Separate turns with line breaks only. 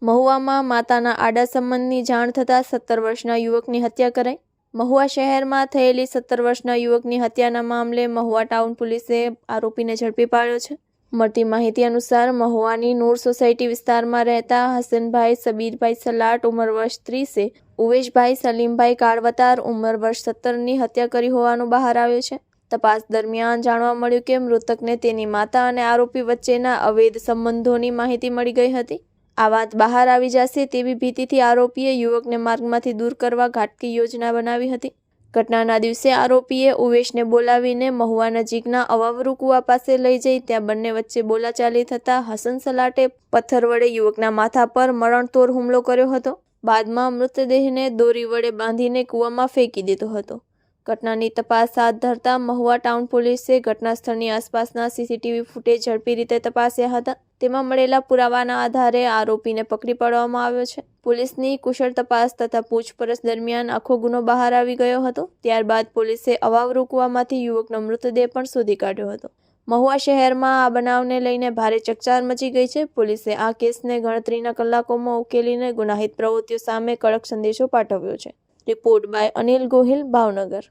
મહુવામાં માતાના આડા સંબંધની જાણ થતાં 17 વર્ષના યુવકની હત્યા કરાઈ। મહુવા શહેરમાં થયેલી 17 વર્ષના યુવકની હત્યાના મામલે મહુવા ટાઉન પોલીસે આરોપીને ઝડપી પાડ્યો છે। મળતી માહિતી અનુસાર મહુવાની નૂર સોસાયટી વિસ્તારમાં રહેતા હસનભાઈ સબીરભાઈ સલાટ ઉંમર વર્ષ 30 ઉવેશભાઈ સલીમભાઈ કાળવતાર ઉંમર વર્ષ 17ની હત્યા કરી હોવાનું બહાર આવ્યું છે। તપાસ દરમિયાન જાણવા મળ્યું કે મૃતકને તેની માતા અને આરોપી વચ્ચેના અવૈધ સંબંધોની માહિતી મળી ગઈ હતી। આ વાત બહાર આવી જશે તેવી ભીતિથી આરોપીએ યુવકને માર્ગમાંથી દૂર કરવા ઘાતકી યોજના બનાવી હતી। ઘટનાના દિવસે આરોપીએ ઉવેશને બોલાવીને મહુવા નજીકના અવાવરૂ કુવા પાસે લઈ જઈ ત્યાં બંને વચ્ચે બોલાચાલી થતાં હસન સલાટે પથ્થર વડે યુવકના માથા પર મરણતોડ હુમલો કર્યો હતો। બાદમાં મૃતદેહને દોરી વડે બાંધીને કૂવામાં ફેંકી દીધો હતો। ઘટનાની તપાસ હાથ ધરતા મહુવા ટાઉન પોલીસે ઘટના સ્થળની આસપાસના સીસીટીવી ફૂટેજ ઝડપી રીતે તપાસ્યા હતા। તેમાં મળેલા પુરાવાના આધારે આરોપીને પકડી પાડવામાં આવ્યો છે। પોલીસની કુશળ તપાસ તથા પૂછપરછ દરમિયાન આખો ગુનો બહાર આવી ગયો હતો। ત્યારબાદ પોલીસે અવાવરૂ કૂવામાંથી યુવકનો મૃતદેહ પણ શોધી કાઢ્યો હતો। મહુવા શહેરમાં આ બનાવને લઈને ભારે ચકચાર મચી ગઈ છે। પોલીસે આ કેસને ગણતરીના કલાકોમાં ઉકેલીને ગુનાહિત પ્રવૃત્તિઓ સામે કડક સંદેશો પાઠવ્યો છે। Report by Anil Gohil, Bhavnagar.